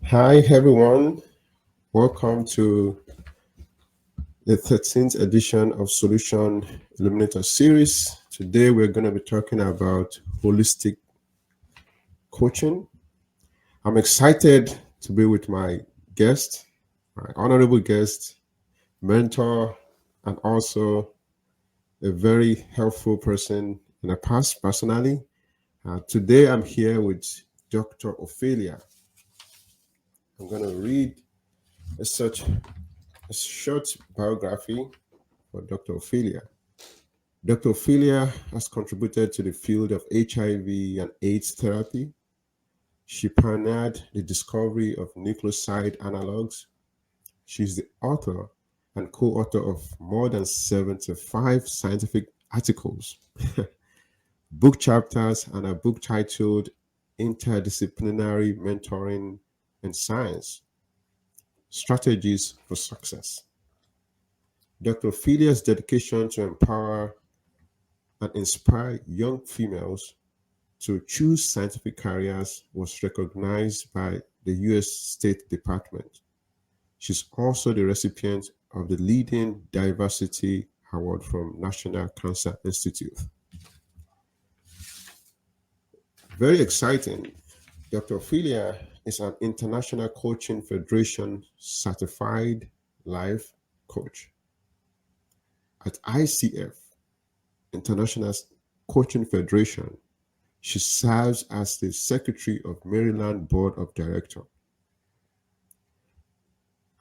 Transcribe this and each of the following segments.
Hi, everyone. Welcome to the 13th edition of Solution Illuminator series. Today, we're going to be talking about holistic coaching. I'm excited to be with my guest, my honorable guest, mentor, and also a very helpful person in the past personally. Today, I'm here with Dr. Ophelia. I'm going to read such a short biography for Dr. Ophelia. Dr. Ophelia has contributed to the field of HIV and AIDS therapy. She pioneered the discovery of nucleoside analogs. She's the author and co author of more than 75 scientific articles, book chapters, and a book titled Interdisciplinary Mentoring in Science Strategies for Success. Dr. Ophelia's dedication to empower and inspire young females to choose scientific careers was recognized by the US State Department. She's also the recipient of the Leading Diversity Award from National Cancer Institute. Very exciting. Dr. Ophelia is an International Coaching Federation certified life coach. At ICF, International Coaching Federation, she serves as the secretary of Maryland Board of Directors.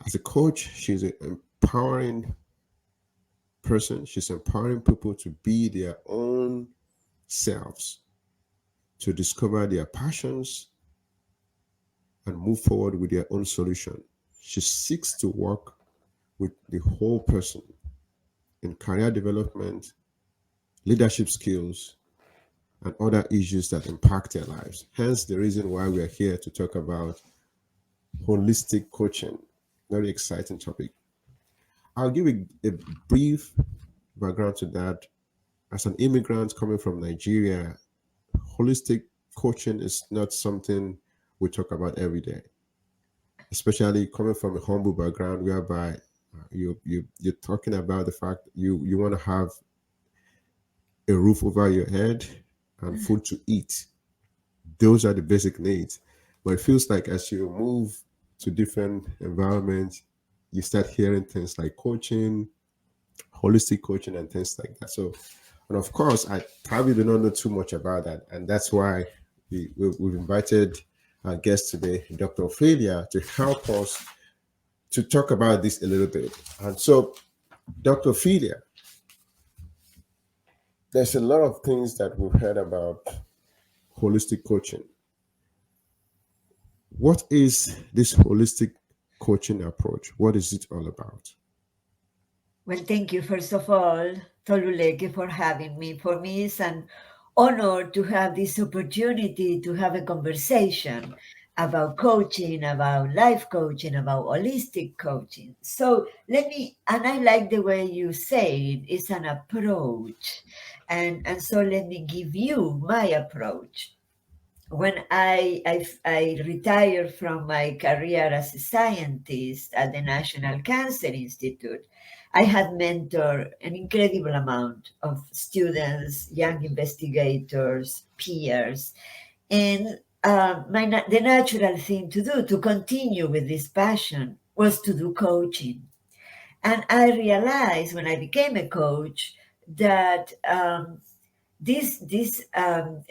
As a coach, she's an empowering person. She's empowering people to be their own selves, to discover their passions and move forward with their own solution. She seeks to work with the whole person in career development, leadership skills, and other issues that impact their lives. Hence, the reason why we are here to talk about holistic coaching. Very exciting topic. I'll give a brief background to that. As an immigrant coming from Nigeria, holistic coaching is not something we talk about every day, especially coming from a humble background whereby you're talking about the fact you want to have a roof over your head and food to eat. Those are the basic needs. But it feels like as you move to different environments, you start hearing things like coaching, holistic coaching, and things like that. So, and of course, I probably do not know too much about that, and that's why we've invited our guest today, Dr. Ophelia, to help us to talk about this a little bit. And so, Dr. Ophelia, there's a lot of things that we've heard about holistic coaching. What is this holistic coaching approach? What is it all about? Well, thank you, first of all, Toluleke, for having me. For me, it's an honor to have this opportunity to have a conversation about coaching, about life coaching, about holistic coaching. So and I like the way you say it, it's an approach. And so let me give you my approach. When I retired from my career as a scientist at the National Cancer Institute, I had mentored an incredible amount of students, young investigators, peers, and the natural thing to do to continue with this passion was to do coaching. And I realized when I became a coach that these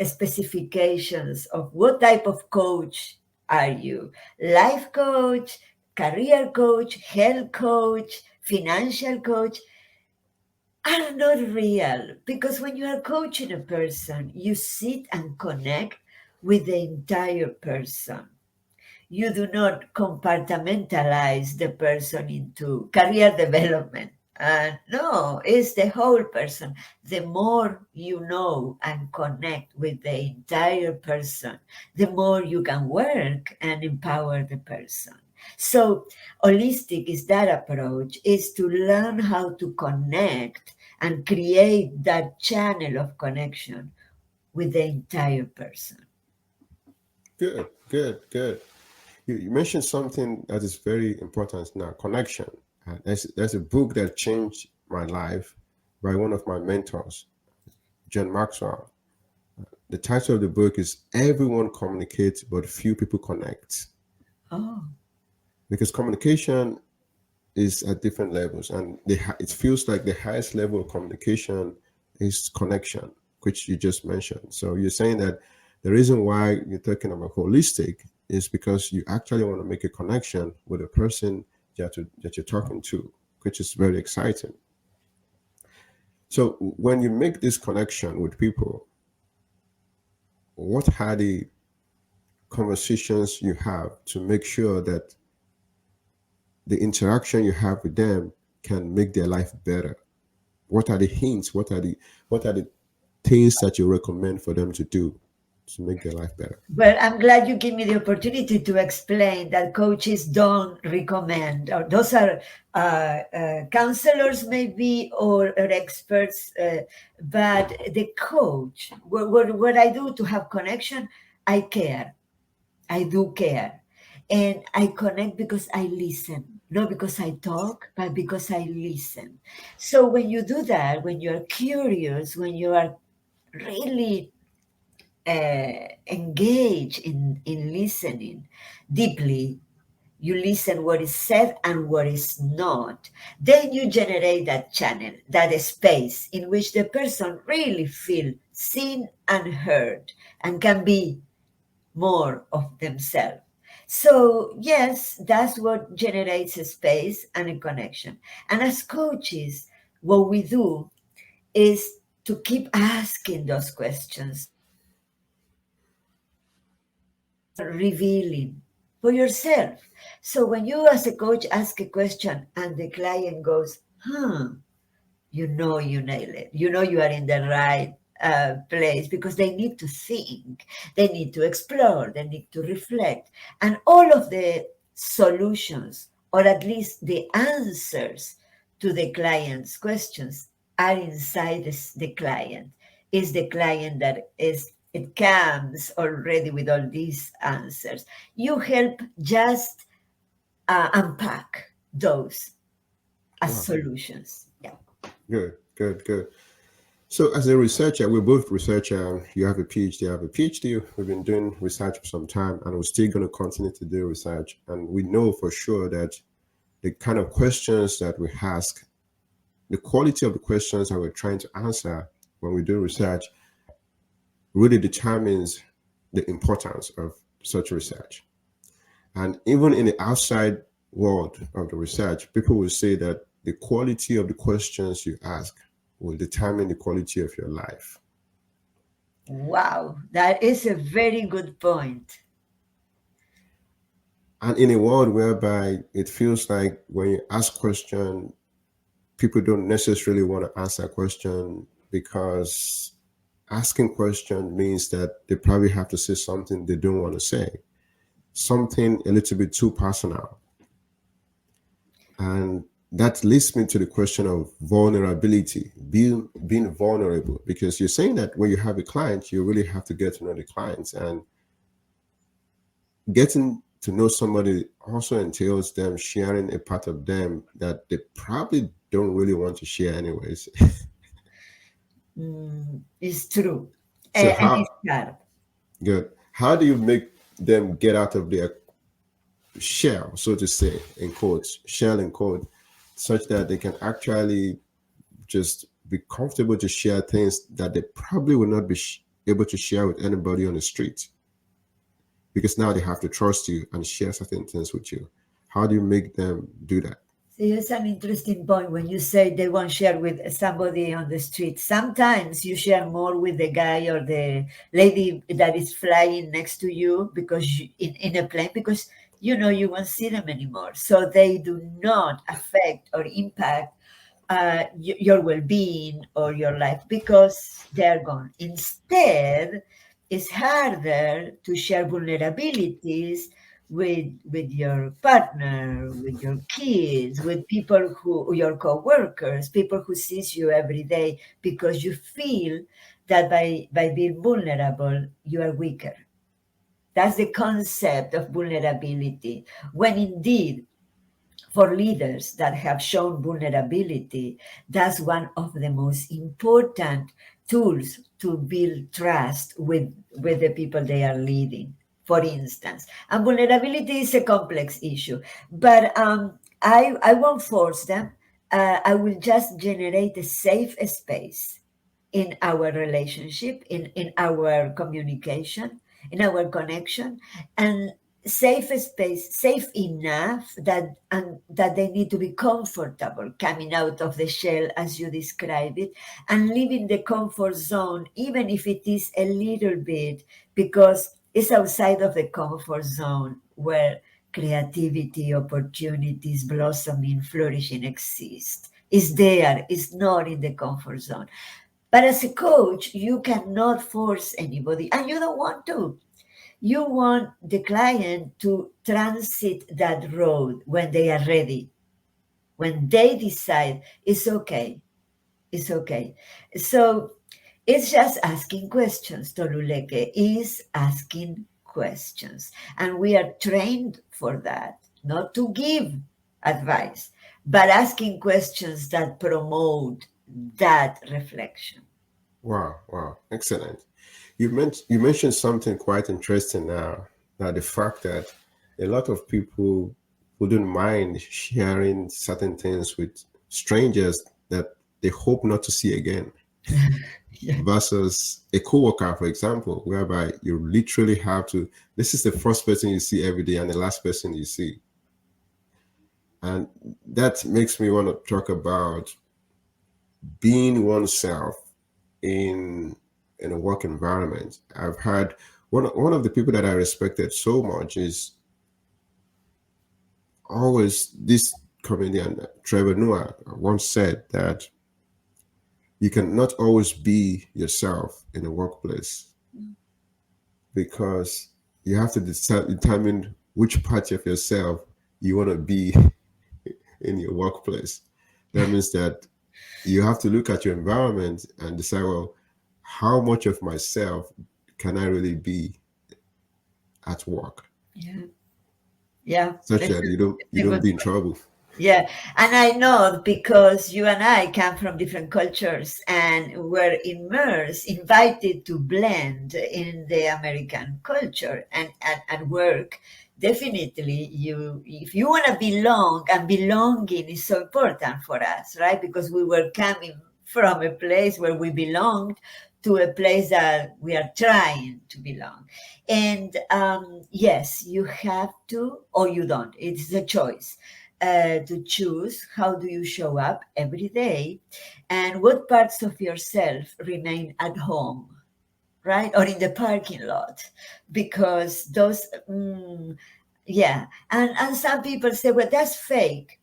specifications of what type of coach are you, life coach, career coach, health coach, financial coach, are not real, because when you are coaching a person you sit and connect with the entire person. You do not compartmentalize the person into career development. No, it's the whole person. The more you know and connect with the entire person, the more you can work and empower the person. So, holistic is that approach, is to learn how to connect and create that channel of connection with the entire person. Good, good, good. You mentioned something that is very important now, connection. There's a book that changed my life by one of my mentors, John Maxwell. The title of the book is Everyone Communicates, but Few People Connect. Oh, Because communication is at different levels, and it feels like the highest level of communication is connection, which you just mentioned. So you're saying that the reason why you're talking about holistic is because you actually want to make a connection with a person that you're talking to, which is very exciting. So when you make this connection with people, what are the conversations you have to make sure that the interaction you have with them can make their life better? What are the hints? What are the things that you recommend for them to do to make their life better? well, I'm glad you give me the opportunity to explain that coaches don't recommend, or those are counselors maybe, or experts, but the coach, what I do to have connection, I care. I do care. And I connect because I listen, not because I talk, but because I listen. So when you do that, when you're curious, when you are really engaged in listening deeply, you listen what is said and what is not, then you generate that channel, that space in which the person really feel seen and heard and can be more of themselves. So, yes, that's what generates a space and a connection. And as coaches, what we do is to keep asking those questions, revealing for yourself. So, when you as a coach ask a question and the client goes, you know you nail it. You know you are in the right place, because they need to think, they need to explore, they need to reflect. And all of the solutions, or at least the answers to the client's questions, are inside the client. Is the client that is, it comes already with all these answers. You help just unpack those as Wow, solutions. Yeah. good, good, good. So, as a researcher, we're both researcher. You have a PhD, I have a PhD. We've been doing research for some time, and we're still going to continue to do research. And we know for sure that the kind of questions that we ask, the quality of the questions that we're trying to answer when we do research, really determines the importance of such research. And even in the outside world of the research, people will say that the quality of the questions you ask will determine the quality of your life. Wow, that is a very good point. And in a world whereby it feels like when you ask question, people don't necessarily want to answer question, because asking question means that they probably have to say something they don't want to say, something a little bit too personal. And that leads me to the question of vulnerability, being vulnerable, because you're saying that when you have a client, you really have to get to know the clients, and getting to know somebody also entails them sharing a part of them that they probably don't really want to share anyways. It's true. So And it's hard. good. How do you make them get out of their shell, so to say, in quotes, shell in quote, such that they can actually just be comfortable to share things that they probably would not be able to share with anybody on the street, because now they have to trust you and share certain things with you. How do you make them do that? See, it's an interesting point when you say they won't share with somebody on the street. Sometimes you share more with the guy or the lady that is flying next to you, because in a plane, because you know you won't see them anymore. So they do not affect or impact your well-being or your life, because they're gone. Instead, it's harder to share vulnerabilities with your partner, with your kids, with people who, your co-workers, people who sees you every day, because you feel that by being vulnerable you are weaker. That's the concept of vulnerability. When indeed, for leaders that have shown vulnerability, that's one of the most important tools to build trust with the people they are leading, for instance. And vulnerability is a complex issue, but I won't force them. I will just generate a safe space in our relationship, in our communication, in our connection, and safe space, safe enough that and that they need to be comfortable coming out of the shell as you describe it, and leaving the comfort zone, even if it is a little bit, because it's outside of the comfort zone where creativity, opportunities, blossoming, flourishing exist. Is there, is not in the comfort zone. But as a coach, you cannot force anybody, and you don't want to. You want the client to transit that road when they are ready, when they decide it's okay, it's okay. So it's just asking questions. Toluleke is asking questions. And we are trained for that, not to give advice, but asking questions that promote that reflection. Wow, excellent. You mentioned something quite interesting now. That the fact that a lot of people wouldn't mind sharing certain things with strangers that they hope not to see again, Yeah. versus a coworker, for example, whereby you literally have to. This is the first person you see every day and the last person you see, and that makes me want to talk about being oneself in a work environment. I've had one of the people that I respected so much is always this comedian Trevor Noah once said that you cannot always be yourself in a workplace because you have to determine which part of yourself you want to be in your workplace. That means that you have to look at your environment and decide, well, how much of myself can I really be at work, Yeah. Yeah. such that you A don't good. be in trouble. Yeah, and I know because you and I come from different cultures and were immersed, invited to blend in the American culture and work. Definitely, you if you want to belong, and belonging is so important for us, right? Because we were coming from a place where we belonged to a place that we are trying to belong. And yes, you have to, or you don't. It's a choice to choose how do you show up every day and what parts of yourself remain at home, right, or in the parking lot, because those yeah, and some people say, well, that's fake.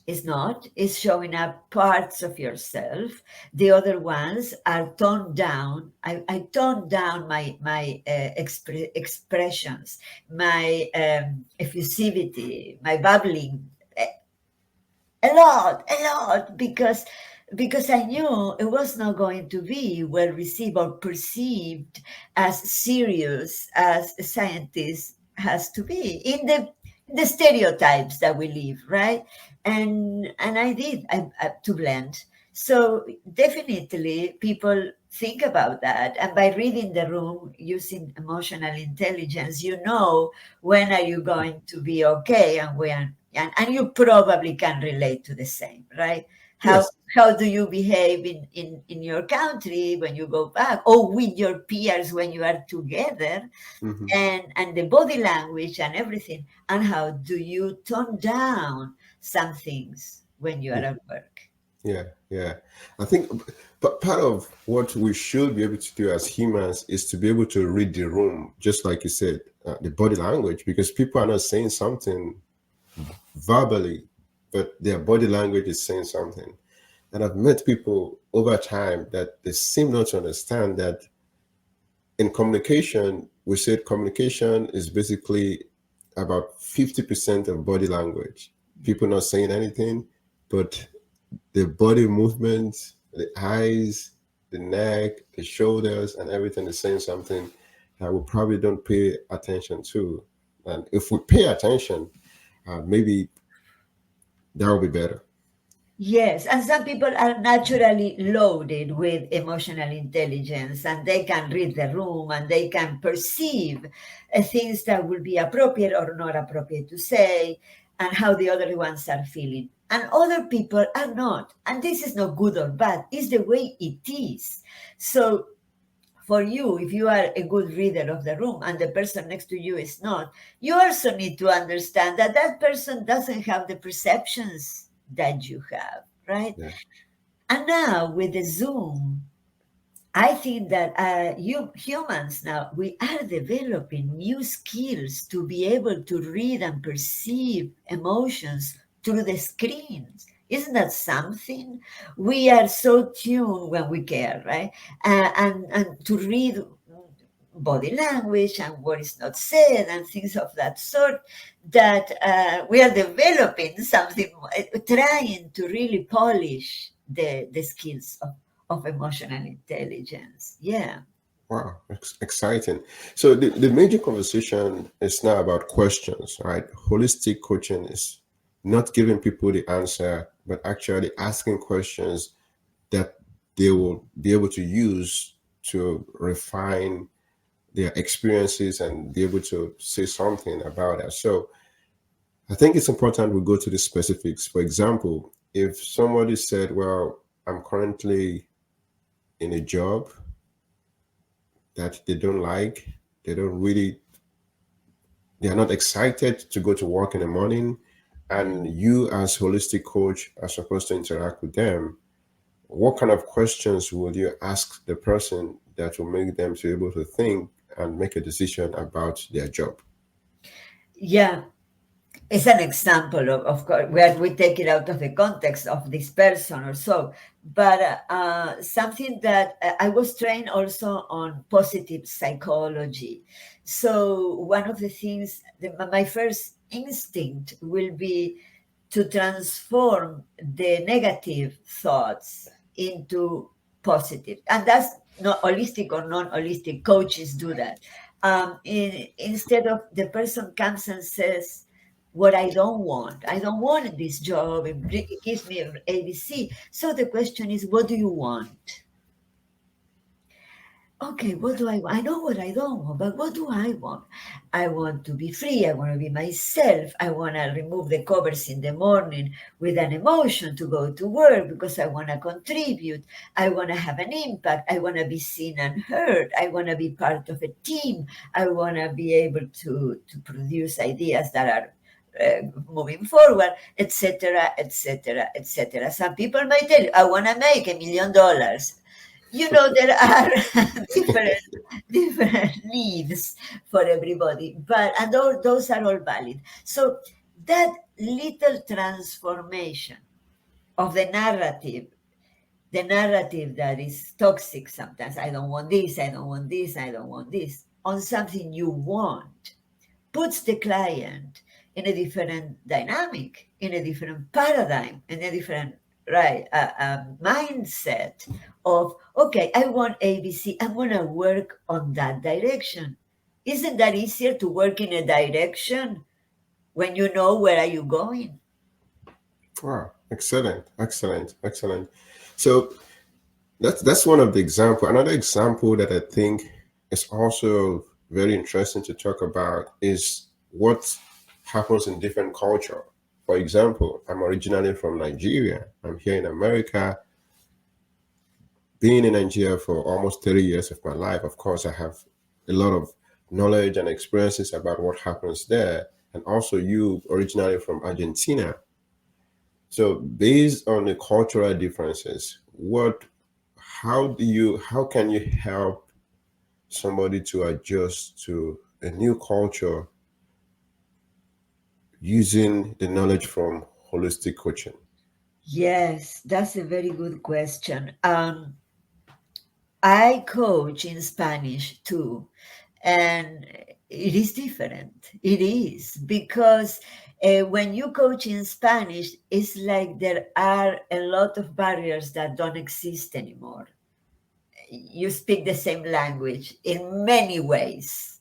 It's not. It's showing up parts of yourself. The other ones are toned down. I toned down my expressions, my effusivity, my bubbling, a lot, because I knew it was not going to be well received or perceived as serious as a scientist has to be in the stereotypes that we live, right? And I did to blend. So definitely people think about that, and by reading the room using emotional intelligence, you know when are you going to be okay and when, and you probably can relate to the same, right? how Yes. how do you behave in your country when you go back, or with your peers when you are together, Hmm. and the body language and everything, and how do you tone down some things when you are Yeah, at work. yeah. I think part of what we should be able to do as humans is to be able to read the room, just like you said, the body language, because people are not saying something verbally, but their body language is saying something. And I've met people over time that they seem not to understand that in communication, we said communication is basically about 50% of body language. People not saying anything, but the body movements, the eyes, the neck, the shoulders, and everything is saying something. that we probably don't pay attention to. And if we pay attention, maybe that will be better. Yes, and some people are naturally loaded with emotional intelligence and they can read the room and they can perceive things that will be appropriate or not appropriate to say and how the other ones are feeling. And other people are not. And this is not good or bad, it's the way it is. So, for you, if you are a good reader of the room and the person next to you is not, you also need to understand that that person doesn't have the perceptions that you have, right? Yeah. And now with the Zoom, I think that you humans now, we are developing new skills to be able to read and perceive emotions through the screens. Isn't that something? We are so tuned when we care, right? And to read body language and what is not said and things of that sort, that we are developing something, trying to really polish the skills of emotional intelligence. Yeah. Wow, exciting. So the major conversation is now about questions, right? Holistic coaching is not giving people the answer, but actually asking questions that they will be able to use to refine their experiences and be able to say something about it. So I think it's important we go to the specifics. For example, if somebody said, well, I'm currently in a job that they don't like, they don't really, they are not excited to go to work in the morning, and you as holistic coach are supposed to interact with them, what kind of questions would you ask the person that will make them to be able to think and make a decision about their job? Yeah. It's an example of course, where we take it out of the context of this person or so. But something that I was trained also on positive psychology. So one of the things, my first instinct will be to transform the negative thoughts into positive. And that's not holistic or non-holistic coaches do that. Instead of the person comes and says, what I don't want. I don't want this job. It gives me ABC. So the question is, what do you want? Okay, what do I want? I know what I don't want, but what do I want? I want to be free. I want to be myself. I want to remove the covers in the morning with an emotion to go to work because I want to contribute. I want to have an impact. I want to be seen and heard. I want to be part of a team. I want to be able to produce ideas that are moving forward, etc., etc., etc. Some people might tell you, I want to make $1 million. You know, there are different needs for everybody, but and those are all valid. So that little transformation of the narrative that is toxic sometimes, I don't want this, I don't want this, I don't want this, on something you want, puts the client in a different dynamic, in a different paradigm, in a different mindset of, okay, I want ABC, I'm going to work on that direction. Isn't that easier to work in a direction when you know where are you going? Wow, excellent, excellent, excellent. So that's one of the example. Another example that I think is also very interesting to talk about is what happens in different culture. For example, I'm originally from Nigeria. I'm here in America. Being in Nigeria for almost 30 years of my life, of course, I have a lot of knowledge and experiences about what happens there. And also, you originally from Argentina. So, based on the cultural differences, how can you help somebody to adjust to a new culture using the knowledge from holistic coaching? Yes, that's a very good question. I coach in Spanish too, and it is different. It is because when you coach in Spanish, it's like there are a lot of barriers that don't exist anymore. you speak the same language in many ways,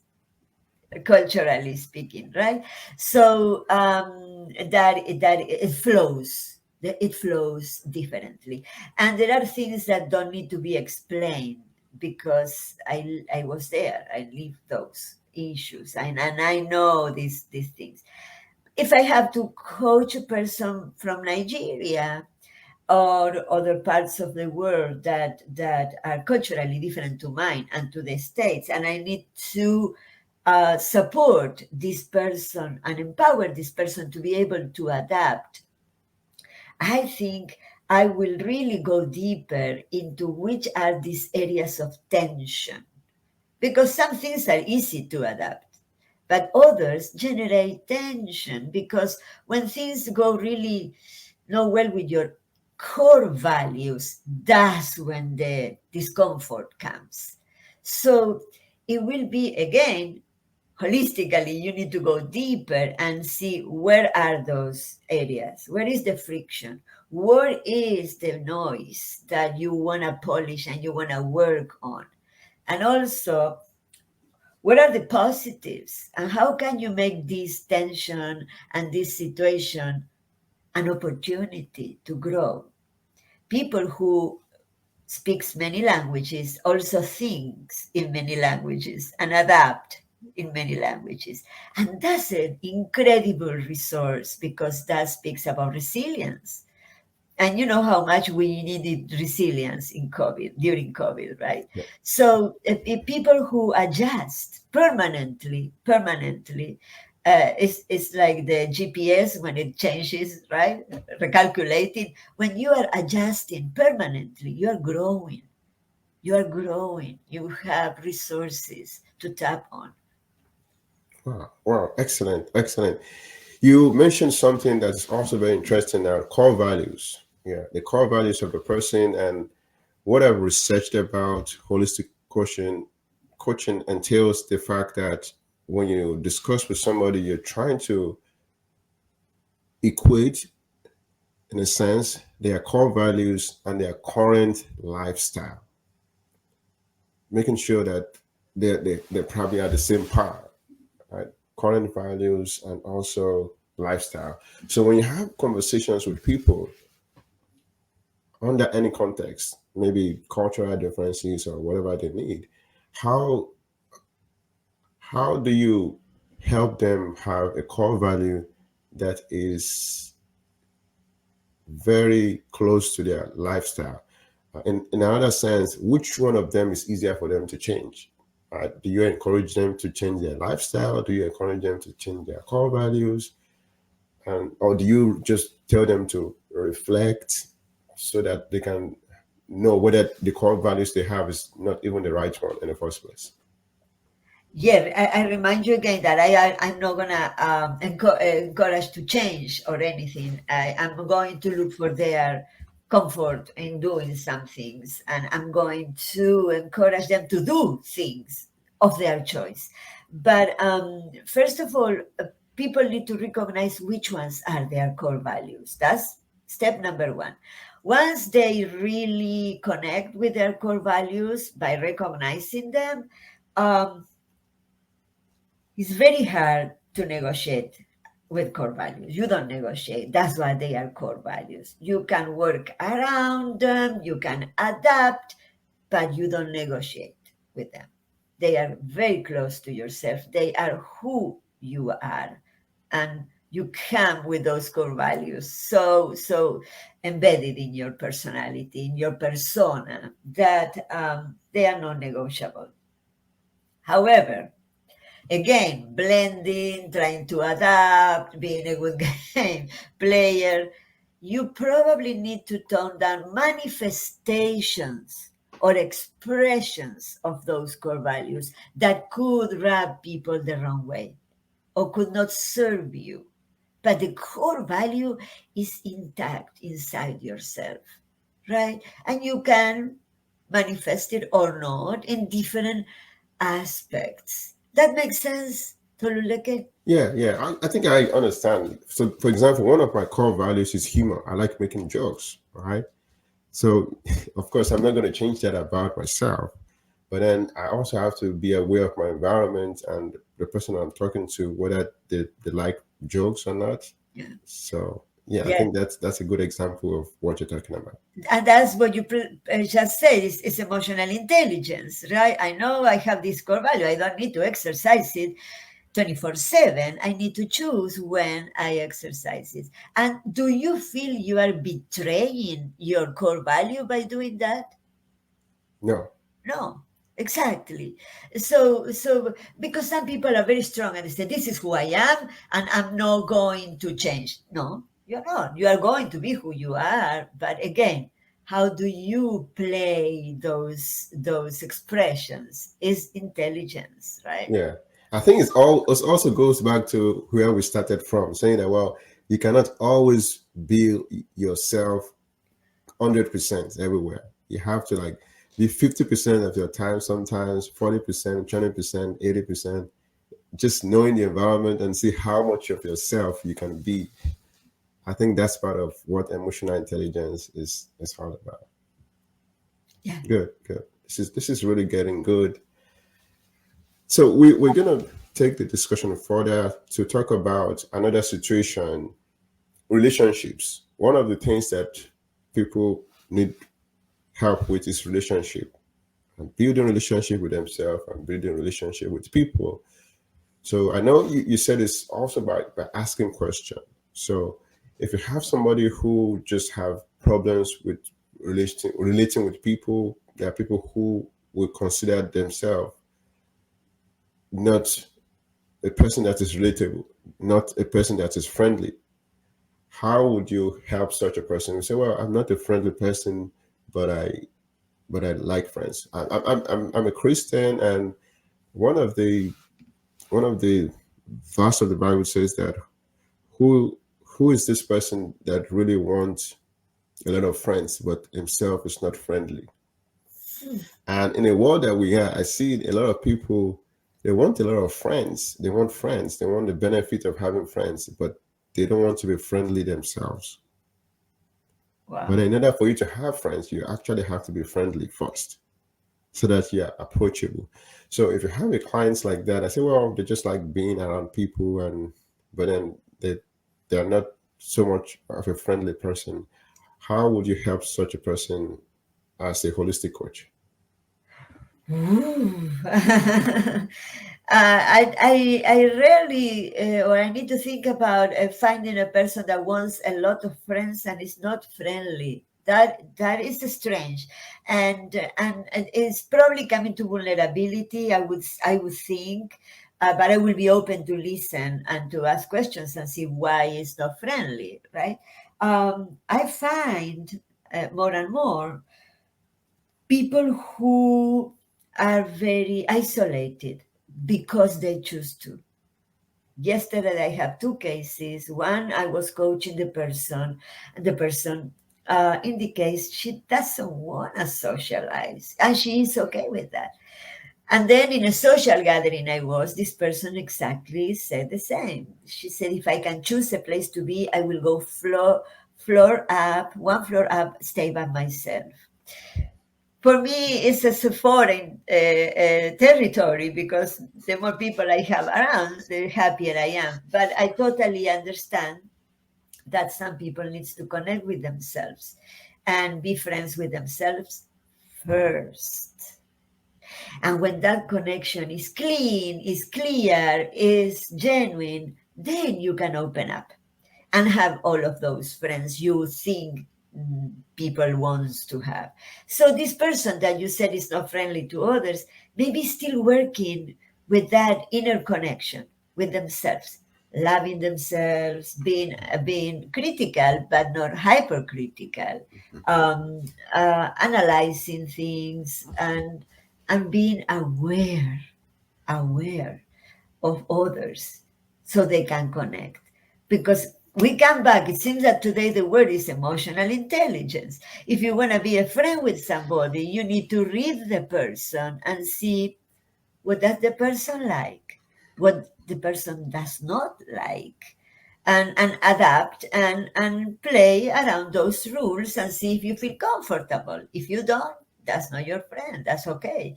culturally speaking, right? So that it flows. It flows differently, and there are things that don't need to be explained because I was there. I lived those issues, and I know these things. If I have to coach a person from Nigeria or other parts of the world that are culturally different to mine and to the States, and I need to support this person and empower this person to be able to adapt, I think I will really go deeper into which are these areas of tension, because some things are easy to adapt, but others generate tension because when things go really not well with your core values, that's when the discomfort comes. So it will be again holistically, you need to go deeper and see where are those areas, where is the friction, where is the noise that you want to polish and you want to work on, and also what are the positives and how can you make this tension and this situation an opportunity to grow. People who speaks many languages also thinks in many languages and adapt in many languages, and that's an incredible resource because that speaks about resilience. And you know how much we needed resilience in COVID, during COVID, right? Yeah. So if people who adjust permanently, it's like the GPS when it changes, right? Recalculating. When you are adjusting permanently, you are growing. You are growing. You have resources to tap on. Wow, wow, excellent, excellent. You mentioned something that's also very interesting now, core values. Yeah, the core values of the person. And what I've researched about holistic coaching entails the fact that when you discuss with somebody, you're trying to equate, in a sense, their core values and their current lifestyle, making sure that they probably are the same par, right? Current values and also lifestyle. So when you have conversations with people under any context, maybe cultural differences or whatever they need, how how do you help them have a core value that is very close to their lifestyle? In another sense, which one of them is easier for them to change? Do you encourage them to change their lifestyle? Do you encourage them to change their core values? And or do you just tell them to reflect so that they can know whether the core values they have is not even the right one in the first place? Yeah, I remind you again that I'm not gonna encourage to change or anything. I'm going to look for their comfort in doing some things, and I'm going to encourage them to do things of their choice. But first of all, people need to recognize which ones are their core values. That's step number one. Once they really connect with their core values by recognizing them, um, it's very hard to negotiate with core values. You don't negotiate. That's why they are core values. You can work around them, you can adapt, but you don't negotiate with them. They are very close to yourself. They are who you are. And you come with those core values so embedded in your personality, in your persona, that they are non negotiable. However, again, blending, trying to adapt, being a good game player, you probably need to tone down manifestations or expressions of those core values that could rub people the wrong way or could not serve you. But the core value is intact inside yourself, right? And you can manifest it or not in different aspects. That makes sense, Toluleke? Yeah, yeah, I think I understand. So, for example, one of my core values is humor. I like making jokes, right? So, of course, I'm not going to change that about myself. But then I also have to be aware of my environment and the person I'm talking to, whether they like jokes or not. Yeah. So, yeah, I Yeah. think that's a good example of what you're talking about. And that's what you just said, is emotional intelligence, right? I know I have this core value. I don't need to exercise it 24/7. I need to choose when I exercise it. And do you feel you are betraying your core value by doing that? No, No, exactly. So because some people are very strong and they say, "This is who I am, and I'm not going to change." No, you're not. You are going to be who you are. But again, how do you play those expressions? Is intelligence, right? yeah. I think it also goes back to where we started from, saying that, well, you cannot always be yourself 100% everywhere. You have to like be 50% of your time, sometimes 40%, 20%, 80%. Just knowing the environment and see how much of yourself you can be. I think that's part of what emotional intelligence is all about. Yeah. Good, good. This is really getting good. So we're gonna take the discussion further to talk about another situation, relationships. One of the things that people need help with is relationship and building relationship with themselves and building relationship with people. So I know you said it's also by asking questions. So if you have somebody who just have problems with relating with people, there are people who will consider themselves not a person that is relatable, not a person that is friendly. How would you help such a person? You say, "Well, I'm not a friendly person, but I like friends. I'm a Christian, and one of the one of the verse of the Bible says that who is this person that really wants a lot of friends, but himself is not friendly?" And in a world that we are, I see a lot of people, they want a lot of friends. They want friends. They want the benefit of having friends, but they don't want to be friendly themselves. But Wow. in order for you to have friends, you actually have to be friendly first so that you're approachable. So if you have a clients like that, I say, well, they just like being around people, and but then they're not so much of a friendly person. How would you help such a person as a holistic coach? Ooh. I rarely, or I need to think about finding a person that wants a lot of friends and is not friendly. That is strange, and it's probably coming to vulnerability. I would think, but I will be open to listen and to ask questions and see why it's not friendly. Right? I find more and more people who are very isolated because they choose to. Yesterday, I have two cases. One, I was coaching the person, and the person indicates she doesn't want to socialize, and she is okay with that. And then in a social gathering this person exactly said the same. She said, if I can choose a place to be, I will go floor up, one floor up, stay by myself. For me, it's a foreign territory because the more people I have around, the happier I am. But I totally understand that some people needs to connect with themselves and be friends with themselves first. And when that connection is clean, is clear, is genuine, then you can open up and have all of those friends you think people wants to have. So this person that you said is not friendly to others, maybe still working with that inner connection with themselves, loving themselves, being critical but not hypercritical, um, analyzing things and being aware of others so they can connect. Because we come back, it seems that today the word is emotional intelligence. If you want to be a friend with somebody, you need to read the person and see what does the person like, what the person does not like, and adapt and play around those rules and see if you feel comfortable. If you don't, that's not your friend. That's okay.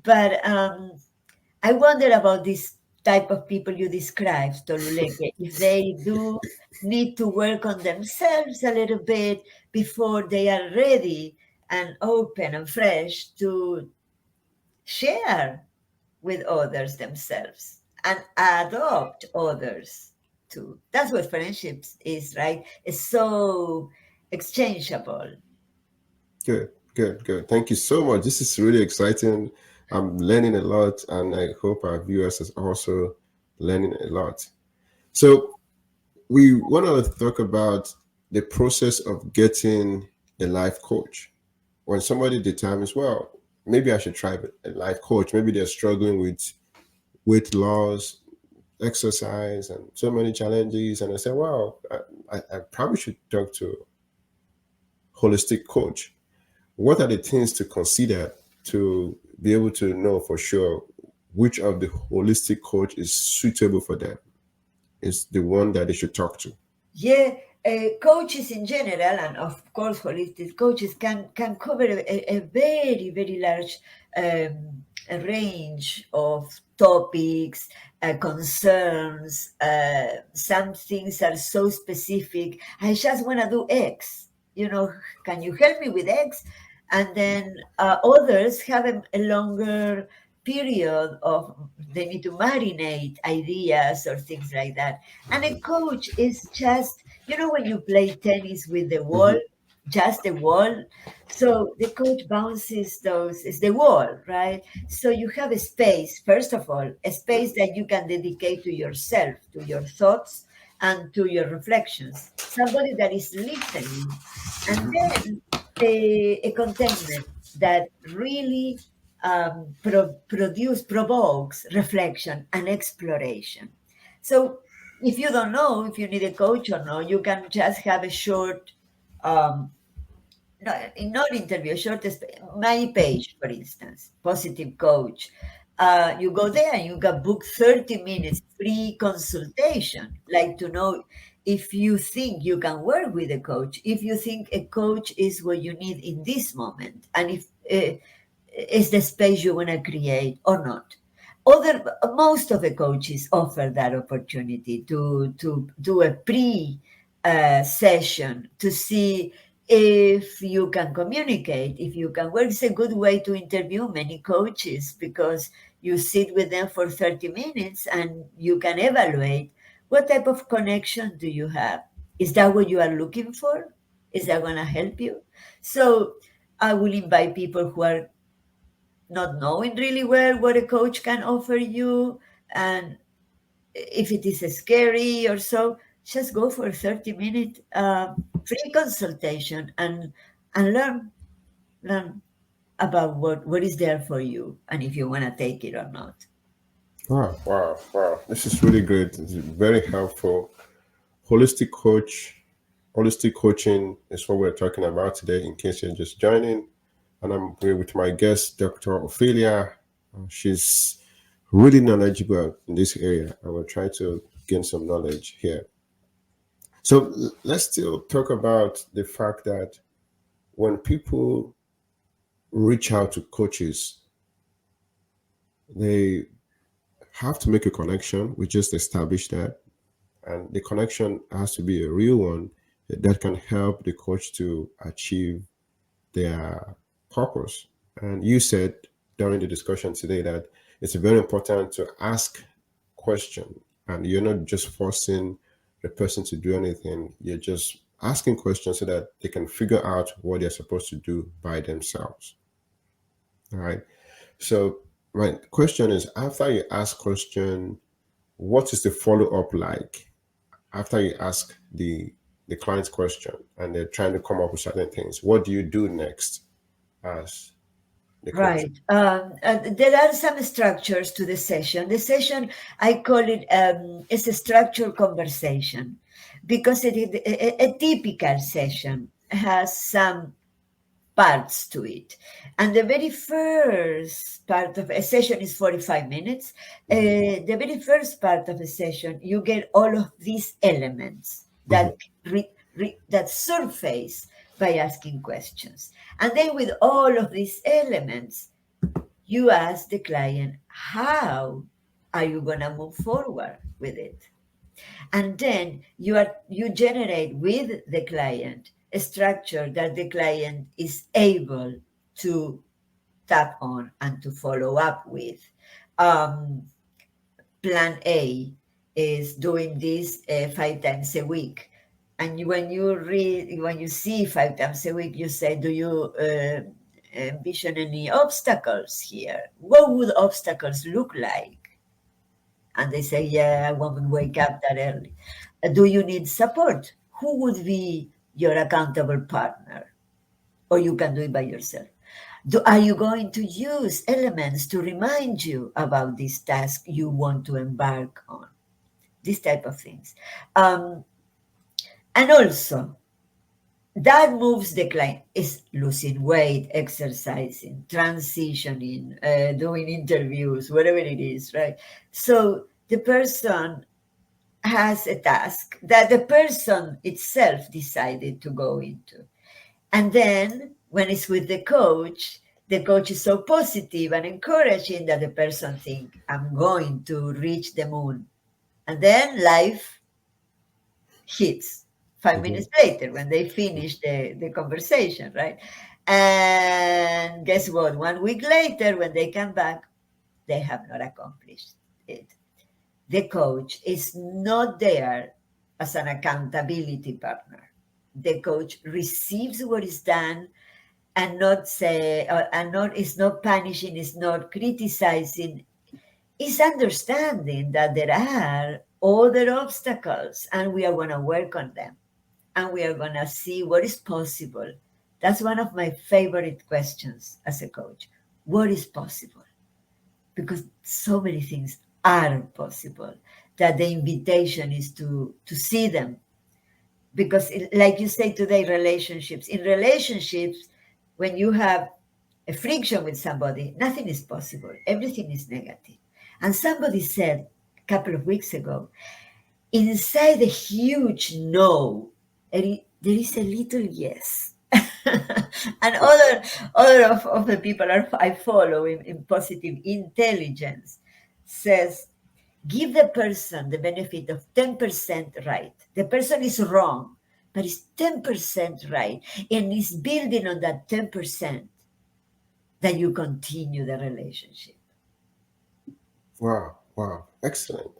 But I wonder about this type of people you described, Toluleke, if they do need to work on themselves a little bit before they are ready and open and fresh to share with others themselves and adopt others too. That's what friendships is, right? It's so exchangeable. Good, good, good. Thank you so much. This is really exciting. I'm learning a lot, and I hope our viewers is also learning a lot. So we want to talk about the process of getting a life coach. When somebody determines, well, maybe I should try a life coach. Maybe they're struggling with weight loss, exercise, and so many challenges. And I say, well, I probably should talk to a holistic coach. What are the things to consider to be able to know for sure which of the holistic coach is suitable for them, is the one that they should talk to? Yeah, coaches in general, and of course, holistic coaches can cover a very very large a range of topics, concerns. Some things are so specific. I just want to do X. Can you help me with X? And then others have a longer period of they need to marinate ideas or things like that. And a coach is just, when you play tennis with the wall, Hmm. just the wall. So the coach bounces those, it's the wall, right? So you have a space, first of all, a space that you can dedicate to yourself, to your thoughts, and to your reflections. Somebody that is listening. And then a containment that really provokes reflection and exploration. So if you don't know if you need a coach or not, you can just have a short, um, not interview, a short, my page, for instance, Positive Coach. You go there and you can book 30 minutes free consultation, like to know if you think you can work with a coach, if you think a coach is what you need in this moment, and if is the space you want to create or not. Most of the coaches offer that opportunity to do a pre session to see if you can communicate, if you can work. It's a good way to interview many coaches because you sit with them for 30 minutes and you can evaluate what type of connection do you have. Is that what you are looking for? Is that going to help you? So I will invite people who are not knowing really well what a coach can offer you, and if it is scary or so, just go for a 30-minute free consultation and learn about what is there for you and if you want to take it or not. Wow, wow, wow. This is really great. It's very helpful. Holistic coach, holistic coaching is what we're talking about today, in case you're just joining. And I'm here with my guest, Dr. Ophelia. She's really knowledgeable in this area. I will try to gain some knowledge here. So let's still talk about the fact that when people reach out to coaches, they have to make a connection. We just established that. And the connection has to be a real one that can help the coach to achieve their purpose. And you said during the discussion today that it's very important to ask question, and you're not just forcing the person to do anything. You're just asking questions so that they can figure out what they're supposed to do by themselves. All right. So my question is, after you ask question, what is the follow up like? After you ask the client's question and they're trying to come up with certain things, what do you do next as the coach? Right. There are some structures to the session. The session, I call it, it's a structured conversation because a typical session has some parts to it. And the very first part of a session is 45 minutes. The very first part of a session, you get all of these elements that that surface by asking questions. And then with all of these elements, you ask the client, how are you going to move forward with it? And then you generate with the client a structure that the client is able to tap on and to follow up with. Plan A is doing this 5 times a week. And when you see 5 times a week, you say, do you envision any obstacles here? What would obstacles look like? And they say, yeah, I won't wake up that early. Do you need support? Who would be your accountable partner? Or you can do it by yourself. Are you going to use elements to remind you about this task you want to embark on? These type of things. And also, that moves the client is losing weight, exercising, transitioning, doing interviews, whatever it is, right? So the person has a task that the person itself decided to go into. And then when it's with the coach is so positive and encouraging that the person thinks, I'm going to reach the moon. And then life hits 5 minutes later when they finish the conversation, right? And guess what? 1 week later, when they come back, they have not accomplished it. The coach is not there as an accountability partner. The coach receives what is done and not say, and not is not punishing, is not criticizing, is understanding that there are other obstacles and we are going to work on them and we are going to see what is possible. That's one of my favorite questions as a coach. What is possible? Because so many things are possible that the invitation is to see them. Because like you say today, in relationships, when you have a friction with somebody, nothing is possible. Everything is negative. And somebody said a couple of weeks ago, inside the huge no, there is a little yes. And other of the people I follow in positive intelligence says, give the person the benefit of 10% right. The person is wrong, but it's 10% right. And it's building on that 10% that you continue the relationship. Wow. Excellent.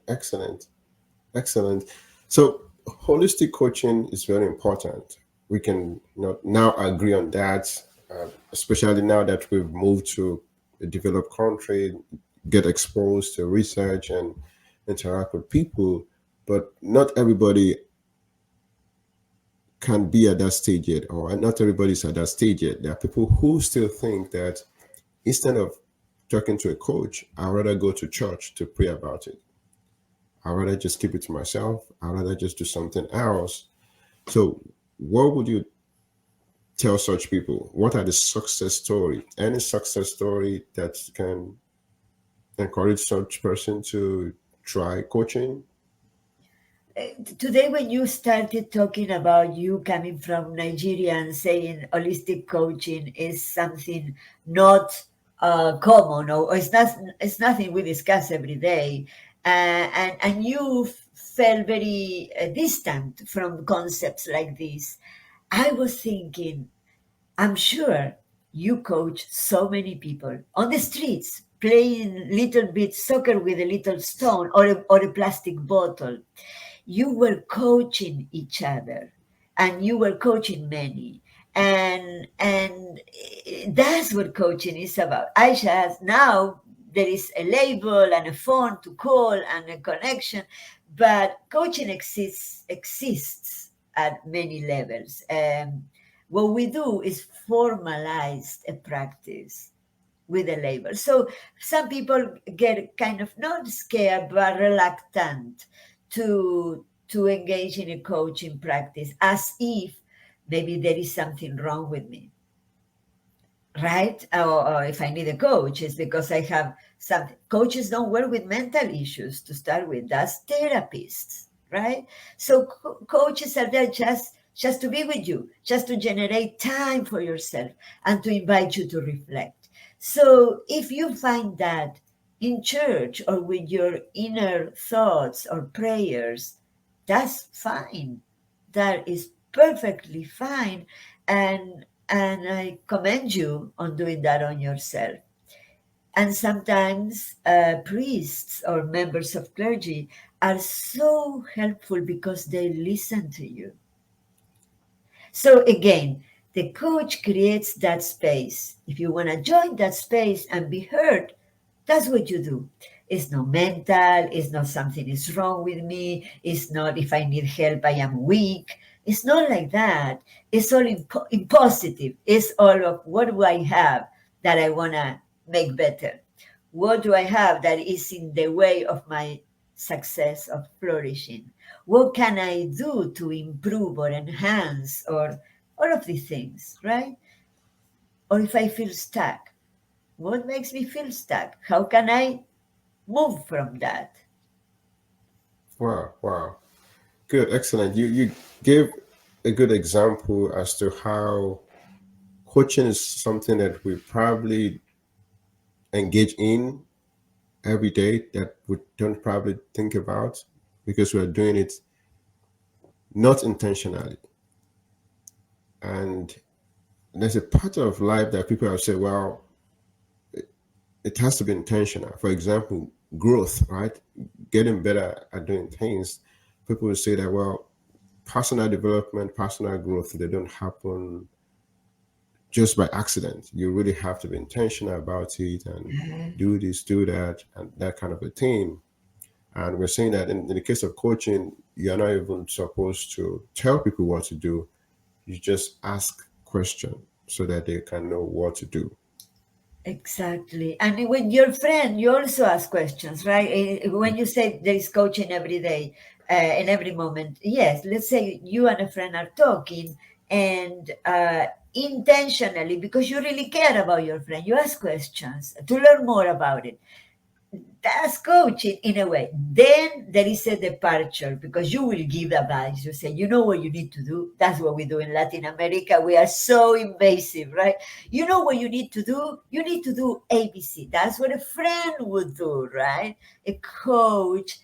So holistic coaching is very important. We can now agree on that, especially now that we've moved to a developed country, get exposed to research and interact with people. But not everybody can be at that stage yet, or not everybody's at that stage yet. There are people who still think that instead of talking to a coach, I'd rather go to church to pray about it. I'd rather just keep it to myself. I'd rather just do something else. So what would you tell such people? What are the success story? Any success story that can encourage such person to try coaching? Today, when you started talking about you coming from Nigeria and saying holistic coaching is something not common, or it's nothing we discuss every day, and you felt very distant from concepts like this, I was thinking, I'm sure you coach so many people on the streets playing little bit soccer with a little stone or a plastic bottle. You were coaching each other and you were coaching many. And that's what coaching is about. Aisha, now there is a label and a phone to call and a connection, but coaching exists at many levels. What we do is formalize a practice with a label. So some people get kind of not scared but reluctant to engage in a coaching practice, as if maybe there is something wrong with me. right? Or if I need a coach, it's because I have some coaches don't work with mental issues to start with. That's therapists, right? So coaches are there just to be with you, just to generate time for yourself and to invite you to reflect. So if you find that in church or with your inner thoughts or prayers, that's fine. That is perfectly fine. And I commend you on doing that on yourself. And sometimes priests or members of clergy are so helpful because they listen to you. So again, the coach creates that space. If you want to join that space and be heard, that's what you do. It's not mental, it's not something is wrong with me, it's not if I need help, I am weak. It's not like that. It's all in positive. It's all of what do I have that I want to make better? What do I have that is in the way of my success of flourishing? What can I do to improve or enhance or all of these things, right? Or if I feel stuck, what makes me feel stuck? How can I move from that? Wow, wow. Good, excellent. You gave a good example as to how coaching is something that we probably engage in every day that we don't probably think about because we're doing it not intentionally. And there's a part of life that people have said, well, it has to be intentional. For example, growth, right? Getting better at doing things. People will say that, well, personal development, personal growth, they don't happen just by accident. You really have to be intentional about it and do this, do that, and that kind of a thing. And we're saying that in the case of coaching, you're not even supposed to tell people what to do. You just ask questions so that they can know what to do. Exactly. And with your friend, you also ask questions, right? When you say there is coaching every day, in every moment, yes, let's say you and a friend are talking and intentionally, because you really care about your friend, you ask questions to learn more about it. That's coaching in a way. Then there is a departure because you will give advice. You say, you know what you need to do. That's what we do in Latin America. We are so invasive, right? You know what you need to do. You need to do ABC. That's what a friend would do, right? A coach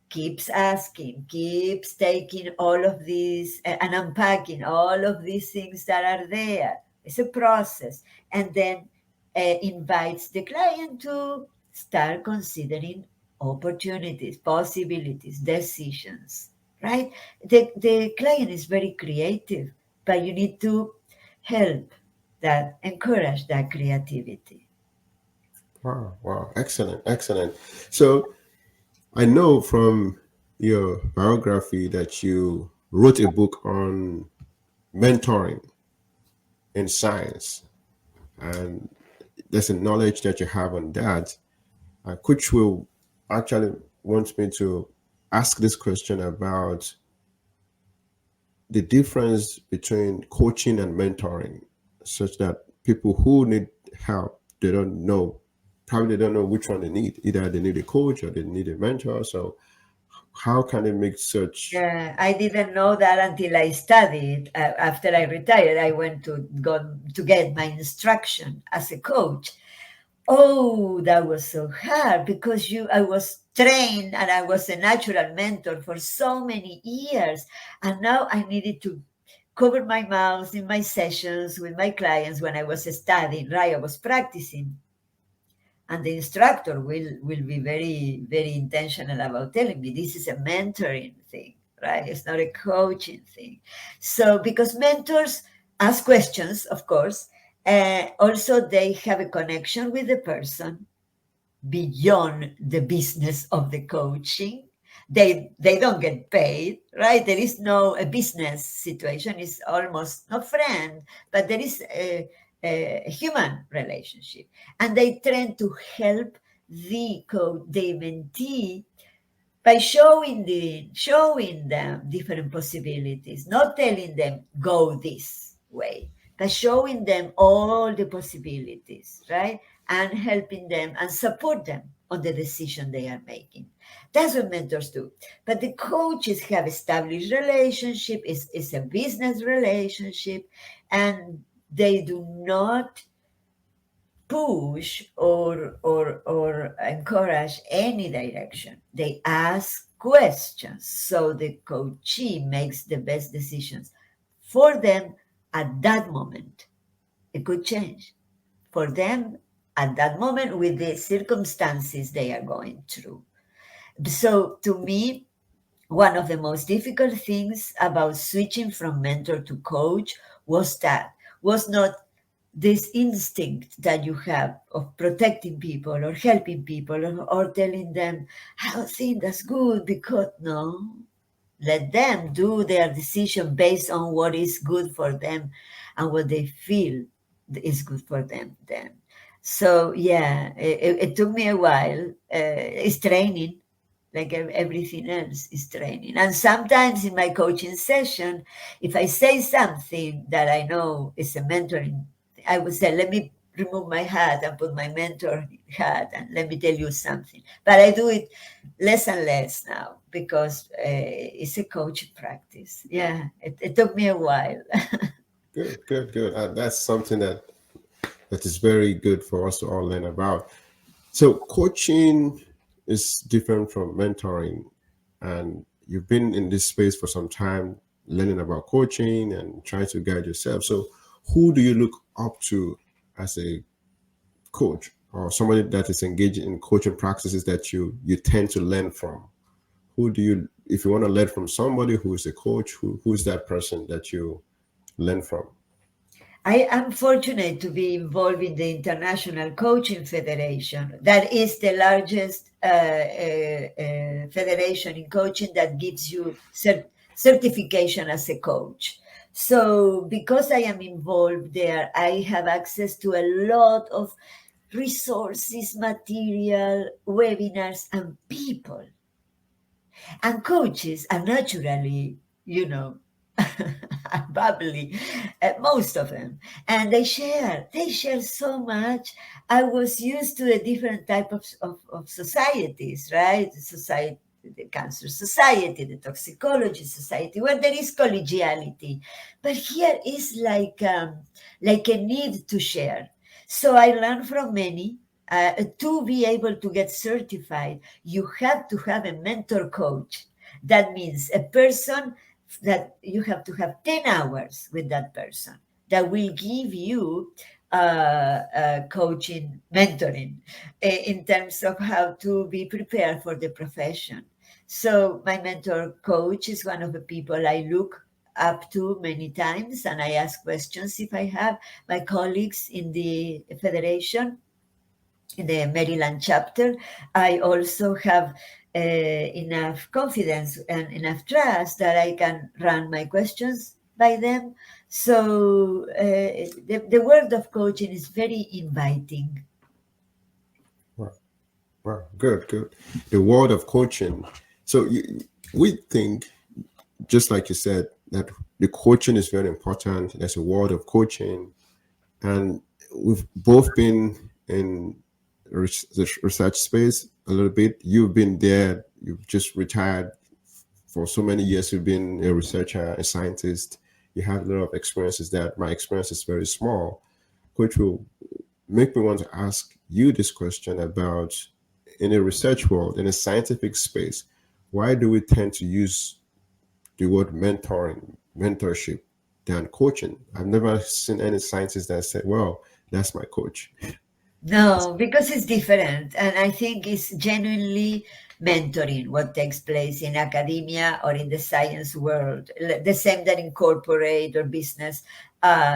keeps asking, keeps taking all of these and unpacking all of these things that are there. It's a process. And then invites the client to start considering opportunities, possibilities, decisions, right? The client is very creative, but you need to help that, encourage that creativity. Wow, wow, excellent, excellent. So I know from your biography that you wrote a book on mentoring in science, and there's a knowledge that you have on that. Coach will actually wants me to ask this question about the difference between coaching and mentoring, such that people who need help, they don't know, probably they don't know which one they need. Either they need a coach or they need a mentor. So how can they make such? Yeah, I didn't know that until I studied. After I retired, I went to go to get my instruction as a coach. Oh, that was so hard because I was trained and I was a natural mentor for so many years, and now I needed to cover my mouth in my sessions with my clients when I was studying. Right, I was practicing, and the instructor will be very intentional about telling me this is a mentoring thing, right? It's not a coaching thing. So because mentors ask questions, of course, also they have a connection with the person beyond the business of the coaching. They don't get paid, right? There is no a business situation. It's almost not friend, but there is a human relationship, and they tend to help the mentee by showing them different possibilities, not telling them go this way, but showing them all the possibilities, right? And helping them and support them on the decision they are making. That's what mentors do. But the coaches have established relationship, it's a business relationship, and they do not push or encourage any direction. They ask questions so the coachee makes the best decisions for them at that moment. It could change for them at that moment with the circumstances they are going through. So to me, one of the most difficult things about switching from mentor to coach was not this instinct that you have of protecting people or helping people or telling them, I don't think that's good, because no, let them do their decision based on what is good for them and what they feel is good for them then. So yeah, it took me a while. It's training, like everything else is training. And sometimes in my coaching session, if I say something that I know is a mentoring, I would say, let me remove my hat and put my mentor hat and let me tell you something. But I do it less and less now because it's a coaching practice. Yeah, it took me a while. Good, good, good. That's something that is very good for us to all learn about. So coaching is different from mentoring, and you've been in this space for some time, learning about coaching and trying to guide yourself. So who do you look up to as a coach or somebody that is engaged in coaching practices that you tend to learn from? Who do you, if you want to learn from somebody who is a coach, who's that person that you learn from? I am fortunate to be involved in the International Coaching Federation. That is the largest federation in coaching that gives you certification as a coach. So, because I am involved there, I have access to a lot of resources, material, webinars, and people. And coaches are naturally, bubbly, most of them, and they share so much. I was used to a different type of societies, right? Society, the Cancer Society, the Toxicology Society, where there is collegiality, but here is like a need to share. So I learned from many. To be able to get certified, you have to have a mentor coach. That means a person that you have to have 10 hours with that person that will give you coaching, mentoring in terms of how to be prepared for the profession. So my mentor coach is one of the people I look up to many times, and I ask questions if I have. My colleagues in the federation, in the Maryland chapter, I also have enough confidence and enough trust that I can run my questions by them. So the world of coaching is very inviting. Wow, wow, good, good. The world of coaching. So we think, just like you said, that the coaching is very important. There's a world of coaching, and we've both been in the research space a little bit. You've been there. You've just retired for so many years. You've been a researcher, a scientist. You have a lot of experiences that my experience is very small, which will make me want to ask you this question about, in a research world, in a scientific space, why do we tend to use the word mentoring, mentorship, than coaching? I've never seen any scientist that said, well, that's my coach. No, because it's different. And I think it's genuinely mentoring what takes place in academia or in the science world. The same that in corporate or business.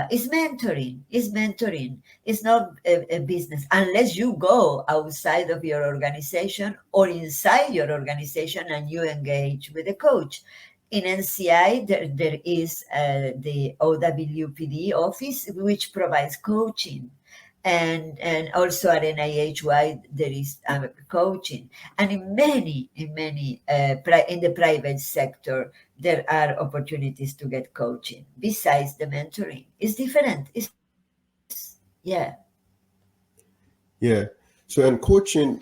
Is mentoring. Is mentoring. It's not a business unless you go outside of your organization or inside your organization and you engage with a coach. In NCI, there is the OWPD office, which provides coaching. and also at NIH-wide there is coaching, and in many in the private sector there are opportunities to get coaching besides the mentoring. It's different. Yeah. So, and coaching,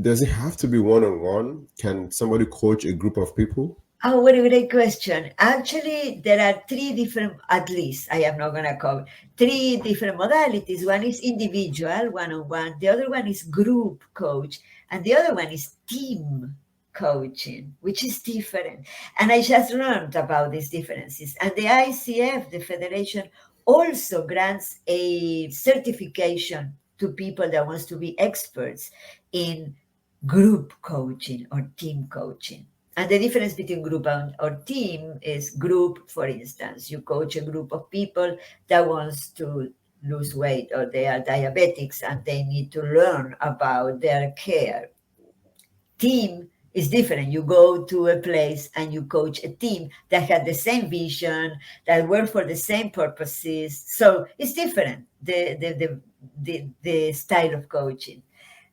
does it have to be one on one? Can somebody coach a group of people? Oh, what a great question. Actually, there are three different, at least, I am not going to cover, three different modalities. One is individual, one on one. The other one is group coach. And the other one is team coaching, which is different. And I just learned about these differences. And the ICF, the Federation, also grants a certification to people that wants to be experts in group coaching or team coaching. And the difference between group or team is group, for instance, you coach a group of people that wants to lose weight or they are diabetics and they need to learn about their care. Team is different. You go to a place and you coach a team that had the same vision, that work for the same purposes. So it's different, the style of coaching.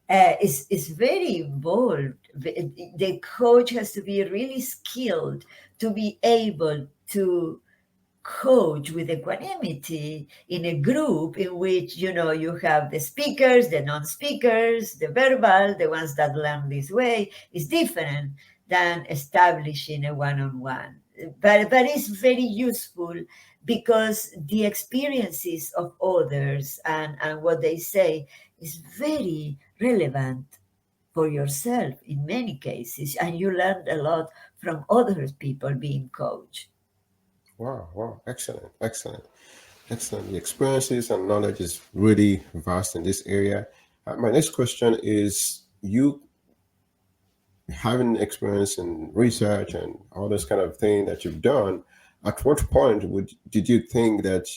Is very involved. The coach has to be really skilled to be able to coach with equanimity in a group in which you have the speakers, the non-speakers, the verbal, the ones that learn this way. Is different than establishing a one-on-one, but it's very useful because the experiences of others and what they say is very relevant for yourself in many cases, and you learn a lot from other people being coached. Wow, wow, excellent, excellent, excellent. The experiences and knowledge is really vast in this area. My next question is, you having experience in research and all this kind of thing that you've done, at what point did you think that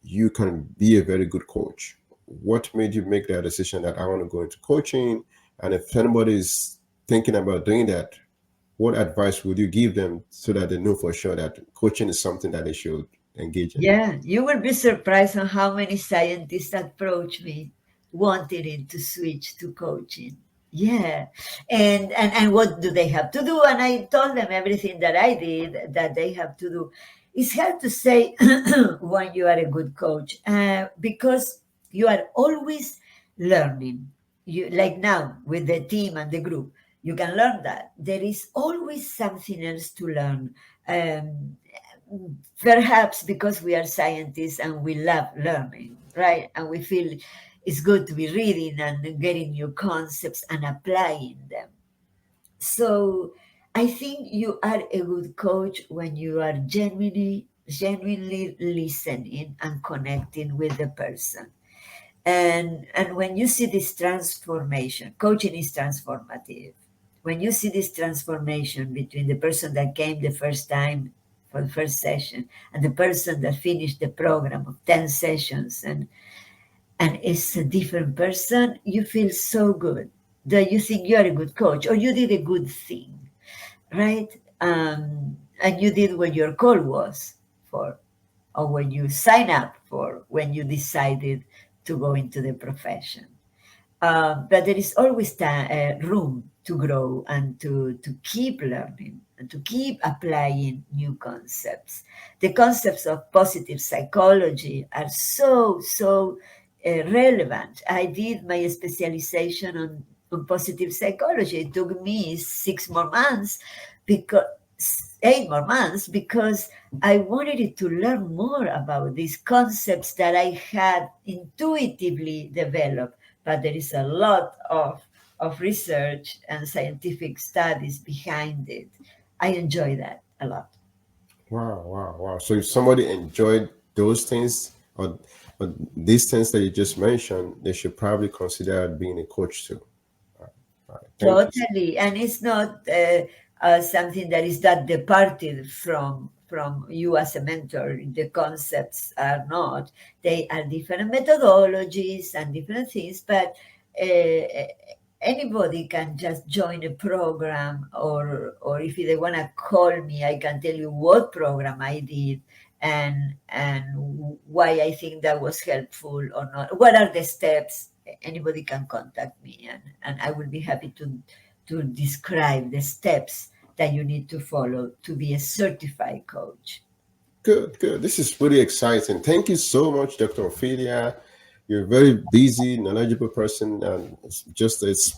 you can be a very good coach? What made you make that decision that I want to go into coaching? And if anybody is thinking about doing that, what advice would you give them so that they know for sure that coaching is something that they should engage in? Yeah, you will be surprised on how many scientists approach me wanting to switch to coaching. Yeah. And what do they have to do? And I told them everything that I did that they have to do. It's hard to say when you are a good coach because you are always learning. You like now with the team and the group, you can learn that there is always something else to learn. Um, Perhaps because we are scientists and we love learning, right? And we feel it's good to be reading and getting new concepts and applying them. So I think you are a good coach when you are genuinely listening and connecting with the person. And when you see this transformation, coaching is transformative. When you see this transformation between the person that came the first time for the first session and the person that finished the program of 10 sessions and is a different person, you feel so good that you think you're a good coach or you did a good thing, right? And you did what your call was for, or when you sign up for, when you decided to go into the profession. But there is always room to grow and to keep learning and to keep applying new concepts. The concepts of positive psychology are so relevant. I did my specialization on positive psychology. It took me 6 more months because 8 more months because I wanted to learn more about these concepts that I had intuitively developed. But there is a lot of research and scientific studies behind it. I enjoy that a lot. Wow, wow, wow. So if somebody enjoyed those things or these things that you just mentioned, they should probably consider being a coach too. All right, thank you. Totally, and it's not something that is that departed from you as a mentor. The concepts are not; they are different methodologies and different things. But uh, anybody can just join a program, or if they want to call me, I can tell you what program I did and why I think that was helpful or not. What are the steps? Anybody can contact me, and I will be happy to describe the steps that you need to follow to be a certified coach. Good, good. This is really exciting. Thank you so much, Dr. Ophelia. You're a very busy, knowledgeable person, and just as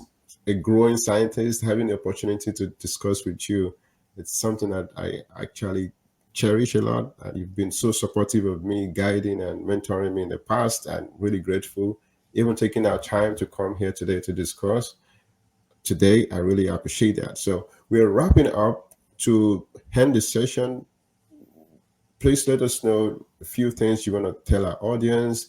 a growing scientist, having the opportunity to discuss with you, it's something that I actually cherish a lot. And you've been so supportive of me, guiding and mentoring me in the past, and really grateful. Even taking our time to come here today to discuss. Today, I really appreciate that. So we're wrapping up to end the session. Please let us know a few things you want to tell our audience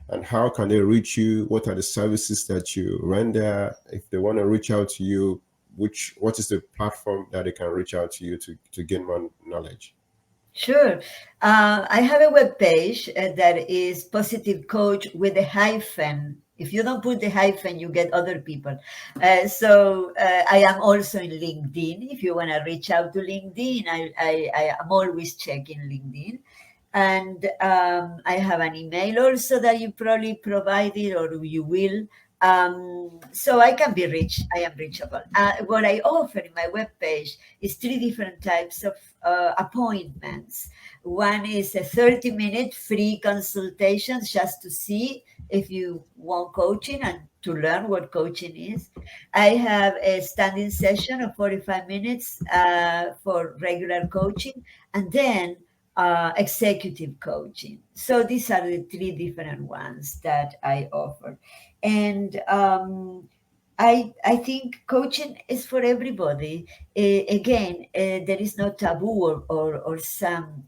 and how can they reach you. What are the services that you render? If they want to reach out to you, what is the platform that they can reach out to you to gain more knowledge? Sure. I have a web page that is Positive Coach with a hyphen. If you don't put the hyphen, you get other people. So I am also in LinkedIn. If you want to reach out to LinkedIn, I am always checking LinkedIn. And I have an email also that you probably provided or you will. So I can be reached. I am reachable. What I offer in my webpage is 3 different types of appointments. One is a 30-minute free consultation just to see if you want coaching and to learn what coaching is. I have a standing session of 45 minutes for regular coaching, and then executive coaching. So these are the 3 different ones that I offer. And I think coaching is for everybody. Again, there is no taboo or some,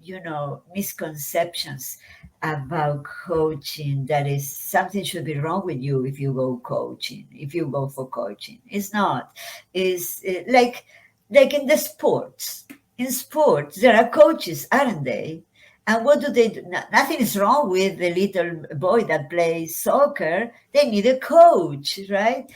misconceptions about coaching. That is something should be wrong with you if you go coaching, if you go for coaching. It's not. It's like in the sports. In sports, there are coaches, aren't they? And what do they do? Nothing is wrong with the little boy that plays soccer. They need a coach, right?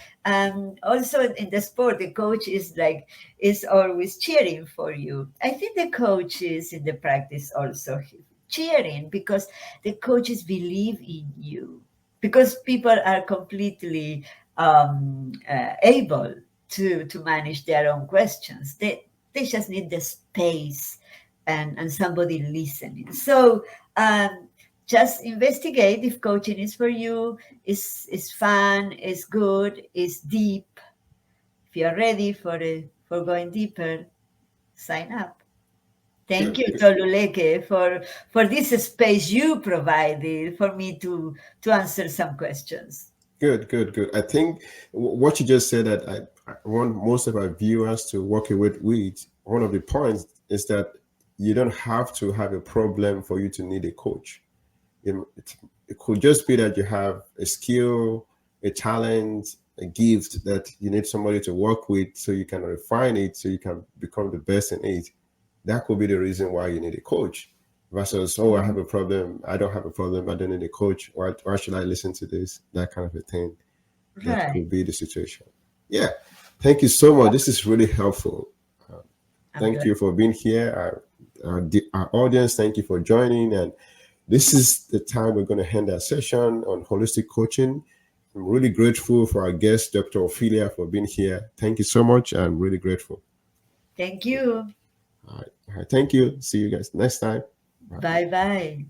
Also in the sport, the coach is always cheering for you. I think the coaches in the practice also cheering because the coaches believe in you. Because people are completely able to manage their own questions. They just need the space and somebody listening. So just investigate if coaching is for you, is fun, is good, is deep. If you're ready for going deeper, sign up. Thank you, Toluleke, for this space you provided for me to answer some questions. Good, good, good. I think what you just said that I want most of our viewers to walk away with. One of the points is that you don't have to have a problem for you to need a coach. It could just be that you have a skill, a talent, a gift that you need somebody to work with so you can refine it, so you can become the best in it. That could be the reason why you need a coach versus, oh, I have a problem. I don't have a problem. I don't need a coach. Why should I listen to this? That kind of a thing. That Right. could be the situation. Yeah. Thank you so much. This is really helpful. Thank you for being here. Our audience, thank you for joining. And this is the time we're going to end our session on holistic coaching. I'm really grateful for our guest, Dr. Ophelia, for being here. Thank you so much. I'm really grateful. Thank you. All right. Thank you. See you guys next time. Bye-bye.